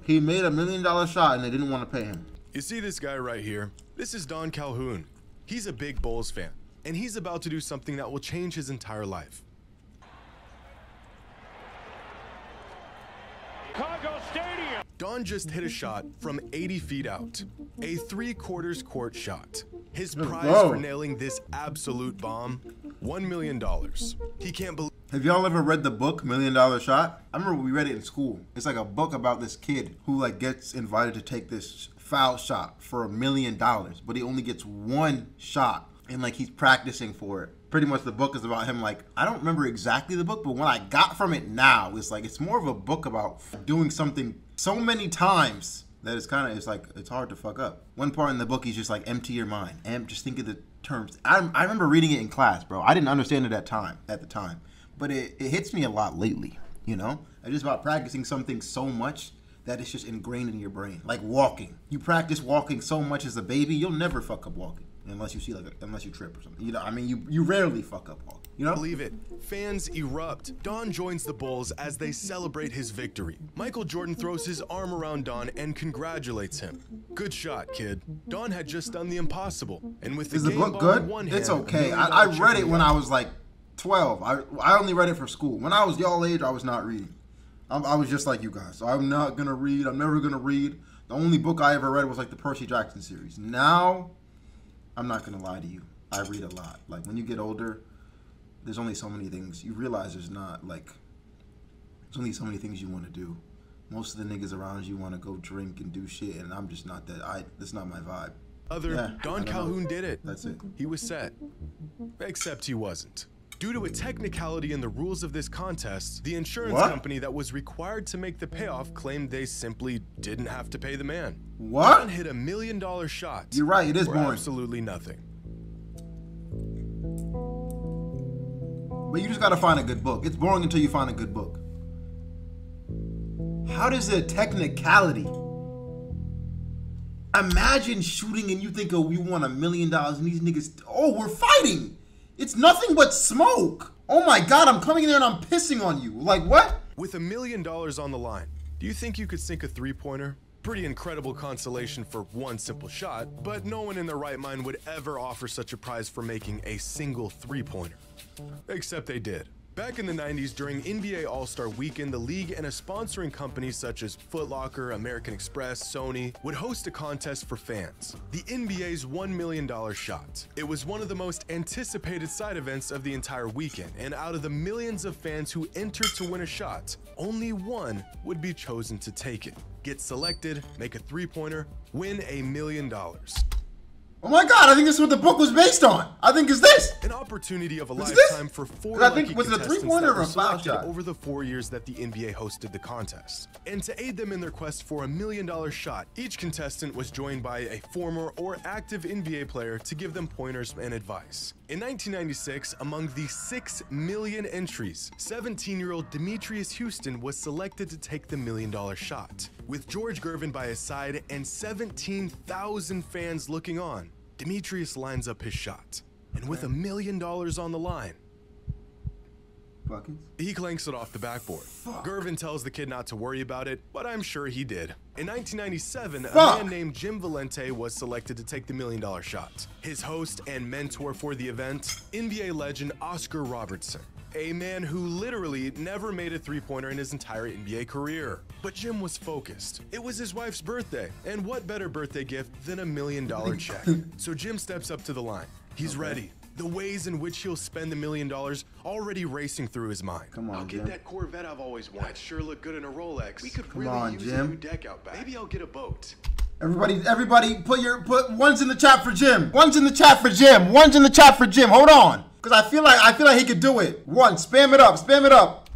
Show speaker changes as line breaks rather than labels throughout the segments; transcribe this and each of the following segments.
He made $1 million shot and they didn't want to pay him.
You see this guy right here? This is Don Calhoun. He's a big Bulls fan, and he's about to do something that will change his entire life.
Chicago Stadium.
Don just hit a shot from 80 feet out, a 3/4 court shot. His prize for nailing this absolute bomb, $1 million. He can't believe.
Have y'all ever read the book $1 Million Shot? I remember we read it in school. It's like a book about this kid who like gets invited to take this foul shot for $1 million, but he only gets one shot, and like he's practicing for it. Pretty much the book is about him. Like, I don't remember exactly the book, but what I got from it now is like it's more of a book about doing something so many times that it's like it's hard to fuck up. One part in the book he's just like empty your mind and just think of the terms. I remember reading it in class, bro. I didn't understand it at the time, but it hits me a lot lately. You know, it's just about practicing something so much that it's just ingrained in your brain. Like walking, you practice walking so much as a baby, you'll never fuck up walking. Unless you see unless you trip or something. You know, I mean, you rarely fuck up walking. You know?
Believe it. Fans erupt. Don joins the Bulls as they celebrate his victory. Michael Jordan throws his arm around Don and congratulates him. Good shot, kid. Don had just done the impossible. And with the game
book
ball
good?
in one hand,
It's okay. I read it when I was like 12. I only read it for school. When I was y'all age, I was not reading. I was just like you guys. So I'm not gonna read. I'm never gonna read. The only book I ever read was like the Percy Jackson series. Now, I'm not gonna lie to you. I read a lot. Like when you get older, there's only so many things. You realize there's only so many things you want to do. Most of the niggas around you want to go drink and do shit, and I'm just not that. That's not my vibe.
Don Calhoun did it.
That's it.
He was set. Except he wasn't. Due to a technicality in the rules of this contest, the insurance company that was required to make the payoff claimed they simply didn't have to pay the man.
What?
Don hit $1 million shot.
You're right, it is boring.
Absolutely nothing.
But you just gotta find a good book. It's boring until you find a good book. How does a technicality? Imagine shooting and you think, oh, we won $1 million and these niggas, oh, we're fighting. It's nothing but smoke. Oh my God, I'm coming in there and I'm pissing on you. Like what?
With $1 million on the line, do you think you could sink a three-pointer? Pretty incredible consolation for one simple shot, but no one in their right mind would ever offer such a prize for making a single three-pointer. Except they did. Back in the 90s, during NBA All-Star Weekend, the league and a sponsoring company such as Foot Locker, American Express, Sony would host a contest for fans, the NBA's $1 million shot. It was one of the most anticipated side events of the entire weekend, and out of the millions of fans who entered to win a shot, only one would be chosen to take it. Get selected, make a three-pointer, win $1 million.
Oh my God, I think this is what the book was based on. I think it's this.
An opportunity of a lifetime for four lucky contestants that were selected over the 4 years that the NBA hosted the contest. And to aid them in their quest for $1 million shot, each contestant was joined by a former or active NBA player to give them pointers and advice. In 1996, among the 6 million entries, 17-year-old Demetrius Houston was selected to take the $1 million shot. With George Gervin by his side and 17,000 fans looking on, Demetrius lines up his shot. And with $1 million on the line, he clanks it off the backboard. Gervin tells the kid not to worry about it, but I'm sure he did. In 1997, a man named Jim Valente was selected to take the $1 million shot. His host and mentor for the event, NBA legend Oscar Robertson, a man who literally never made a three-pointer in his entire NBA career. But Jim was focused. It was his wife's birthday, and what better birthday gift than $1 million check? So Jim steps up to the line. He's ready. The ways in which he'll spend the $1 million already racing through his mind.
Come on,
I'll get
Jim.
that Corvette I've always wanted. That'd sure look good in a Rolex. We could
Come
really
on,
use
Jim.
a new deck out back. Maybe I'll get a boat.
Everybody, put ones in the chat for Jim. Ones in the chat for Jim. Ones in the chat for Jim. Hold on, because I feel like he could do it. One, spam it up, spam it up.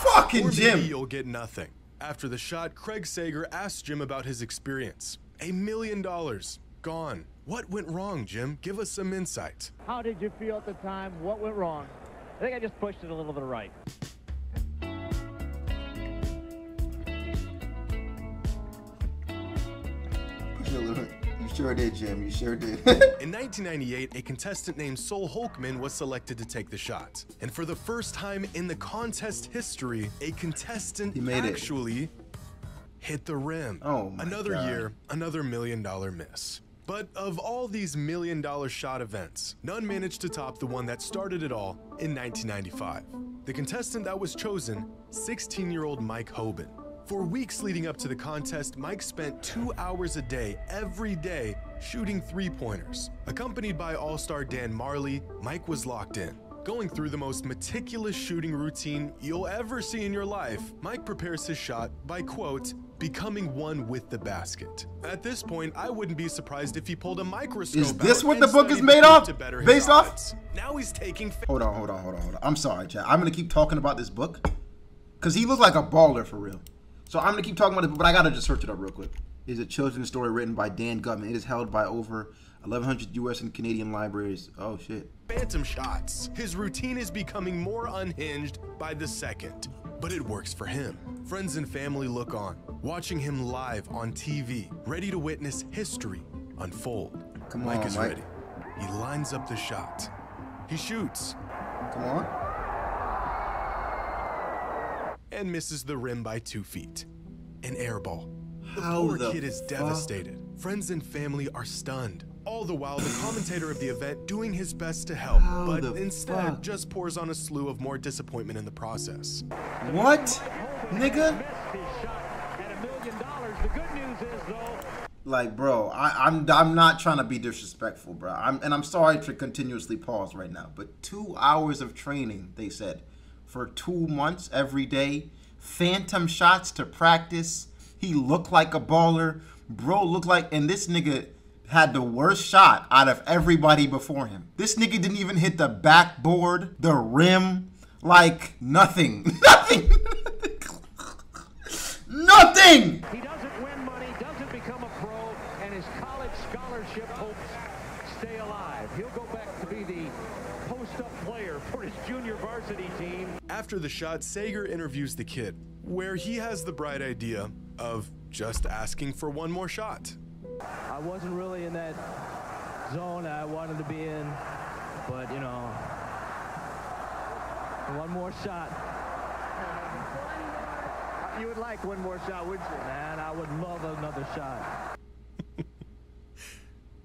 Fucking Jim.
Maybe you'll get nothing. After the shot, Craig Sager asked Jim about his experience. $1 million gone. What went wrong, Jim? Give us some insight.
How did you feel at the time? What went wrong? I think I just pushed it a little bit right.
You sure did, Jim. You sure did.
In 1998, a contestant named Sol Holkman was selected to take the shot. And for the first time in the contest history, a contestant actually hit the rim.
Oh my
Another
God.
year, another $1 million miss. But of all these $1 million shot events, none managed to top the one that started it all in 1995. The contestant that was chosen, 16-year-old Mike Hoban. For weeks leading up to the contest, Mike spent 2 hours a day, every day, shooting three-pointers. Accompanied by all-star Dan Marley, Mike was locked in. Going through the most meticulous shooting routine you'll ever see in your life, Mike prepares his shot by, quote, becoming one with the basket. At this point, I wouldn't be surprised if he pulled a microscope.
Is this what the book is made off? Based off?
Now he's taking.
Hold on. I'm sorry, chat. I'm gonna keep talking about this book because he looks like a baller for real. So I'm gonna keep talking about it, but I gotta just search it up real quick. It's a children's story written by Dan Gutman. It is held by over 1,100 U.S. and Canadian libraries. Oh shit.
Phantom shots. His routine is becoming more unhinged by the second, but it works for him. Friends and family look on, watching him live on TV, ready to witness history unfold. Mike is ready. He lines up the shot. He shoots.
Come on.
And misses the rim by 2 feet. An air ball. The
How
poor
the
kid is devastated. Friends and family are stunned. All the while, the commentator of the event doing his best to help, but instead just pours on a slew of more disappointment in the process.
What? Nigga? Like, bro, I'm not trying to be disrespectful, bro. I'm sorry to continuously pause right now, but 2 hours of training, they said, for 2 months every day, phantom shots to practice. He looked like a baller. Bro looked like, and this nigga had the worst shot out of everybody before him. This nigga didn't even hit the backboard, the rim, like nothing. Nothing. Nothing.
He doesn't win money, doesn't become a pro, and his college scholarship hopes stay alive. He'll go back to be the post-up player for his junior varsity team.
After the shot, Sager interviews the kid, where he has the bright idea of just asking for one more shot.
I wasn't really in that zone I wanted to be in, but you know, one more shot. You would like one more shot, wouldn't you? Man, I would love another shot.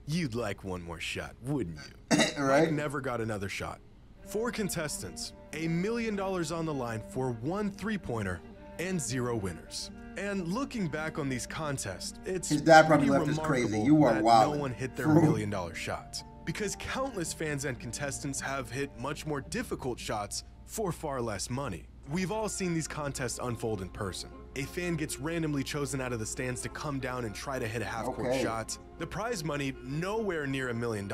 You'd like one more shot, wouldn't you?
Right?
Mike never got another shot. 4 contestants, $1 million on the line for 1 three-pointer, and 0 winners. And looking back on these contests, it's
his dad probably
pretty
left us crazy.
remarkable
You are
that
wild.
no one hit their $1 million shot. Because countless fans and contestants have hit much more difficult shots for far less money. We've all seen these contests unfold in person. A fan gets randomly chosen out of the stands to come down and try to hit a half-court shot. The prize money, nowhere near $1 million.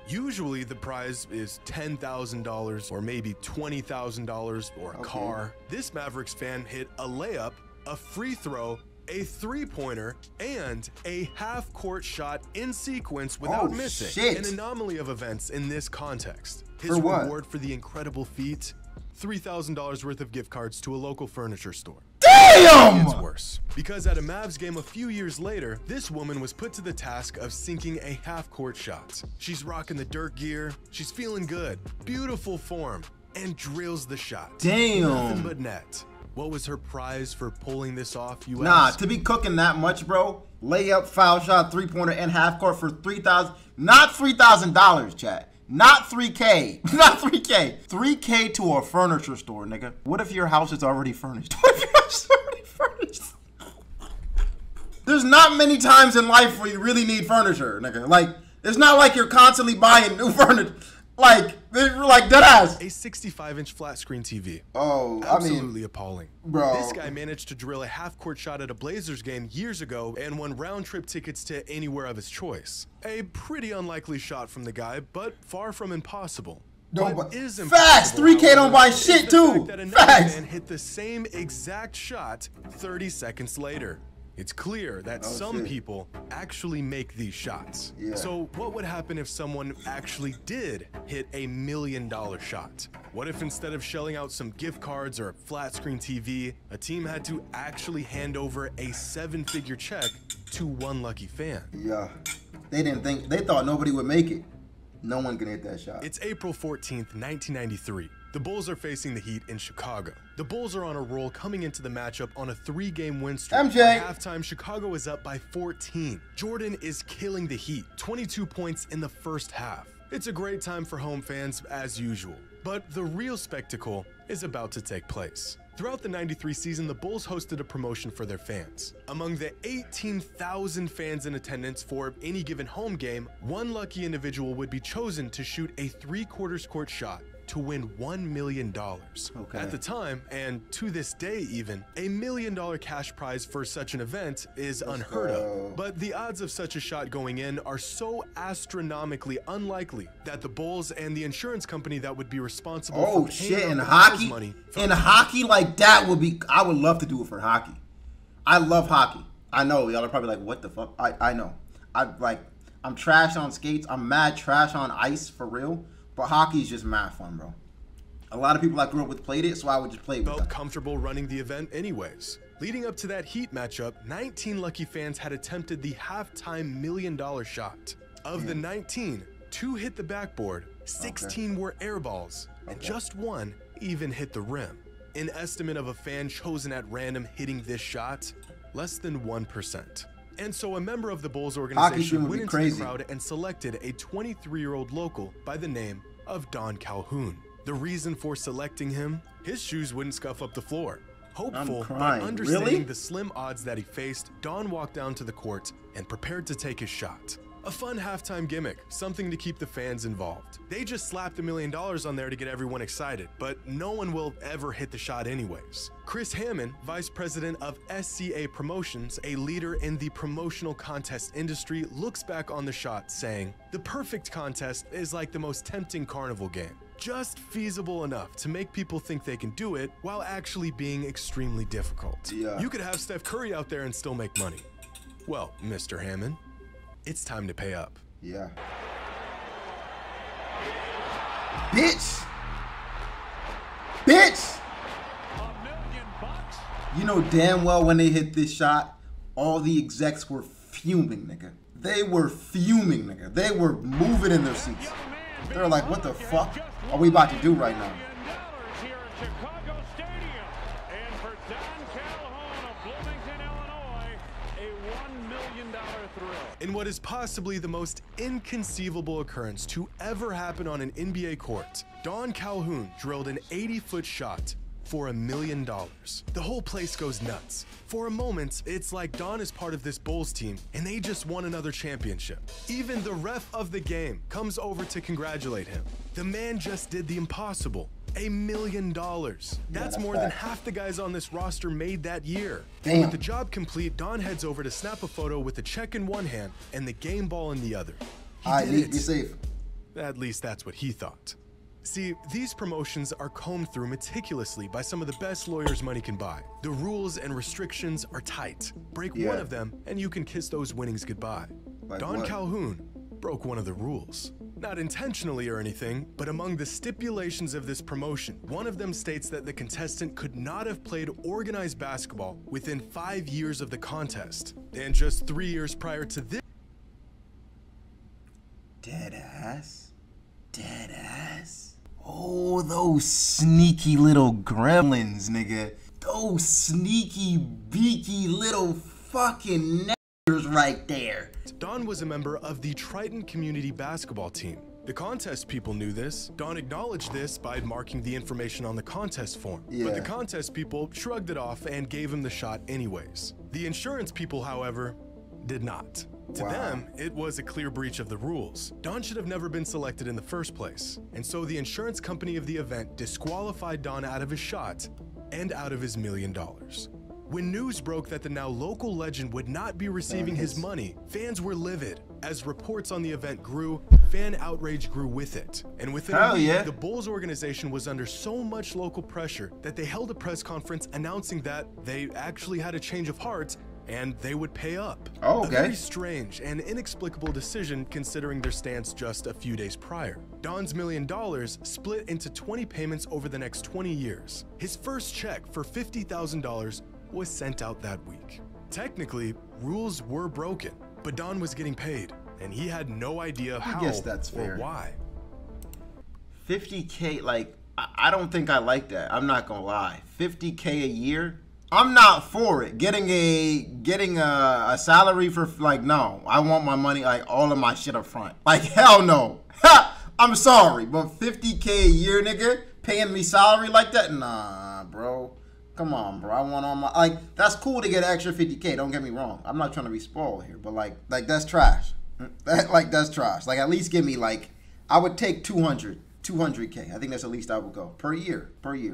Usually the prize is $10,000 or maybe $20,000 or a car. This Mavericks fan hit a layup, a free throw, a three-pointer, and a half-court shot in sequence without missing.
Shit.
An anomaly of events in this context. His
For what?
reward for the incredible feat, $3,000 worth of gift cards to a local furniture store.
Damn!
It's worse, because at a Mavs game a few years later, this woman was put to the task of sinking a half-court shot. She's rocking the dirt gear, she's feeling good, beautiful form, and drills the shot.
Damn.
Nothing but net. What was her prize for pulling this off, you
Nah,
ask?
to be cooking that much, bro. Layup, foul shot, three-pointer, and half-court for $3,000. Not $3,000, chat. Not 3K. Not 3K. 3K to a furniture store, nigga. What if your house is already furnished? What if your house is already furnished? There's not many times in life where you really need furniture, nigga. Like, it's not like you're constantly buying new furniture. Like dead ass.
A 65-inch flat screen TV.
Oh,
Absolutely appalling.
bro.
This guy managed to drill a half-court shot at a Blazers game years ago and won round-trip tickets to anywhere of his choice. A pretty unlikely shot from the guy, but far from impossible. What is
Facts.
impossible,
3K don't buy
however,
shit
is the
too.
fact that another
Facts.
man hit the same exact shot 30 seconds later. It's clear that some people actually make these shots. So what would happen if someone actually did hit a $1 million shot? What if instead of shelling out some gift cards or a flat screen TV, a team had to actually hand over a 7-figure check to one lucky fan?
Yeah. They thought nobody would make it. No one can hit that shot.
It's April 14th, 1993. The Bulls are facing the Heat in Chicago. The Bulls are on a roll coming into the matchup on a 3-game win streak.
MJ.
At halftime, Chicago is up by 14. Jordan is killing the Heat, 22 points in the first half. It's a great time for home fans as usual, but the real spectacle is about to take place. Throughout the 93 season, the Bulls hosted a promotion for their fans. Among the 18,000 fans in attendance for any given home game, one lucky individual would be chosen to shoot a 3/4 court shot to win $1 million.
Okay.
At the time, and to this day even, $1 million cash prize for such an event is unheard of. But the odds of such a shot going in are so astronomically unlikely that the Bulls and the insurance company that would be responsible for paying
in
out the
hockey,
money
in hockey like that would be. I would love to do it for hockey. I love hockey. I know y'all are probably like, what the fuck? I know. I'm trash on skates. I'm mad trash on ice for real. But hockey is just mad fun, bro. A lot of people I grew up with played it, so I would just play with them.
Felt comfortable running the event anyways. Leading up to that Heat matchup, 19 lucky fans had attempted the halftime $1 million shot. Of the 19, 2 hit the backboard, 16 were air balls, and just 1 even hit the rim. An estimate of a fan chosen at random hitting this shot, less than 1%. And so a member of the Bulls organization went into the crowd and selected a 23-year-old local by the name of Don Calhoun. The reason for selecting him? His shoes wouldn't scuff up the floor. Hopeful, but understanding the slim odds that he faced, Don walked down to the court and prepared to take his shot. A fun halftime gimmick, something to keep the fans involved. They just slapped $1 million on there to get everyone excited, but no one will ever hit the shot anyways. Chris Hammond, vice president of SCA Promotions, a leader in the promotional contest industry, looks back on the shot saying, "The perfect contest is like the most tempting carnival game. Just feasible enough to make people think they can do it while actually being extremely difficult. You could have Steph Curry out there and still make money." Well, Mr. Hammond, it's time to pay up.
Yeah. Bitch! Bitch!
$1 million.
You know damn well when they hit this shot, all the execs were fuming, nigga. They were fuming, nigga. They were moving in their seats. They were like, what the fuck are we about to do right now?
Here at Chicago Stadium. And for Don Calhoun of Bloomington, Illinois, a $1 million thrill.
In what is possibly the most inconceivable occurrence to ever happen on an NBA court, Don Calhoun drilled an 80-foot shot for $1 million. The whole place goes nuts. For a moment, it's like Don is part of this Bulls team and they just won another championship. Even the ref of the game comes over to congratulate him. The man just did the impossible. $1 million. That's more than half the guys on this roster made that year.
Damn.
With the job complete, Don heads over to snap a photo with the check in one hand and the game ball in the other.
Alright, be safe.
At least that's what he thought. See, these promotions are combed through meticulously by some of the best lawyers money can buy. The rules and restrictions are tight. Break one of them and you can kiss those winnings goodbye.
Like
Don
what?
Calhoun broke one of the rules. Not intentionally or anything, but among the stipulations of this promotion, one of them states that the contestant could not have played organized basketball within 5 years of the contest. And just 3 years prior to this.
Dead ass? Dead ass? Oh, those sneaky little gremlins, nigga. Those sneaky, beaky little fucking niggers right there.
Don was a member of the Triton community basketball team. The contest people knew this. Don acknowledged this by marking the information on the contest form. But the contest people shrugged it off and gave him the shot anyways. The insurance people, however, did not. To them, it was a clear breach of the rules. Don should have never been selected in the first place. And so the insurance company of the event disqualified Don out of his shot and out of his $1 million. When news broke that the now local legend would not be receiving his money, fans were livid. As reports on the event grew, fan outrage grew with it. And within a week, the Bulls organization was under so much local pressure that they held a press conference announcing that they actually had a change of heart and they would pay up. A very strange and inexplicable decision considering their stance just a few days prior. Don's $1 million split into 20 payments over the next 20 years. His first check for $50,000 was sent out that week. Technically, rules were broken, but Don was getting paid. and he had no idea how
I guess that's fair.
or why.
50K, like, I don't think I like that. I'm not gonna lie. 50K a year? I'm not for it. Getting a salary for, like, no. I want my money, like, all of my shit up front. Like, hell no. I'm sorry, but 50K a year, nigga, paying me salary like that? Nah, bro. Come on, bro. I want all my, like, that's cool to get an extra 50K. Don't get me wrong. I'm not trying to be spoiled here, but like that's trash. That's trash. Like, at least give me, like, I would take 200K. I think that's the least I would go per year,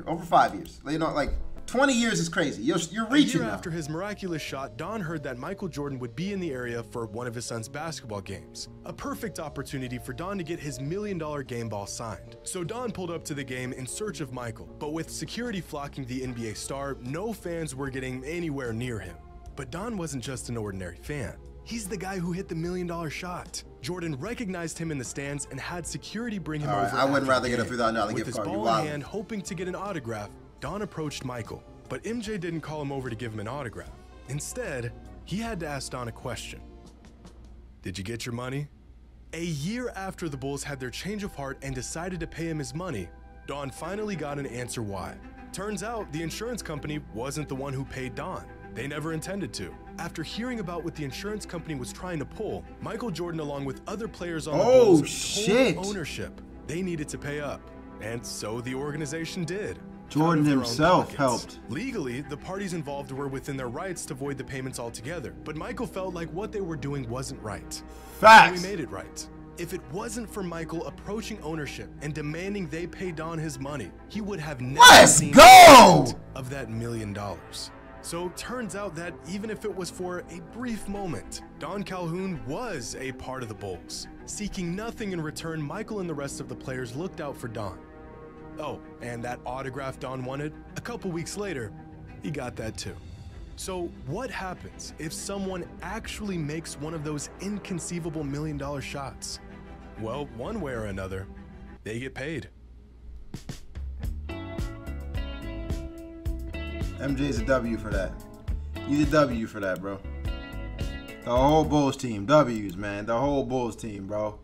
over 5 years. You know, like, 20 years is crazy. You're reaching
A year
now.
after his miraculous shot, Don heard that Michael Jordan would be in the area for one of his son's basketball games. A perfect opportunity for Don to get his $1 million game ball signed. So Don pulled up to the game in search of Michael, but with security flocking the NBA star, no fans were getting anywhere near him. But Don wasn't just an ordinary fan. He's the guy who hit the $1 million shot. Jordan recognized him in the stands and had security bring him over.
I wouldn't rather get a $3,000 gift card.
With his ball in hand, hoping to get an autograph, Don approached Michael, but MJ didn't call him over to give him an autograph. Instead, he had to ask Don a question. Did you get your money? A year after the Bulls had their change of heart and decided to pay him his money, Don finally got an answer why. Turns out the insurance company wasn't the one who paid Don. They never intended to. After hearing about what the insurance company was trying to pull, Michael Jordan, along with other players on the Bulls, told ownership they needed to pay up. And so the organization did.
Jordan himself helped.
Legally, the parties involved were within their rights to void the payments altogether, but Michael felt like what they were doing wasn't right.
Facts.
So he made it right. If it wasn't for Michael approaching ownership and demanding they pay Don his money, he would have never seen the end of that $1 million. So turns out that even if it was for a brief moment, Don Calhoun was a part of the Bulls. Seeking nothing in return, Michael and the rest of the players looked out for Don. Oh, and that autograph Don wanted, a couple weeks later, he got that too. So what happens if someone actually makes one of those inconceivable $1 million shots? Well, one way or another, they get paid.
MJ's a W for that. He's a W for that, bro. The whole Bulls team. W's, man. The whole Bulls team, bro.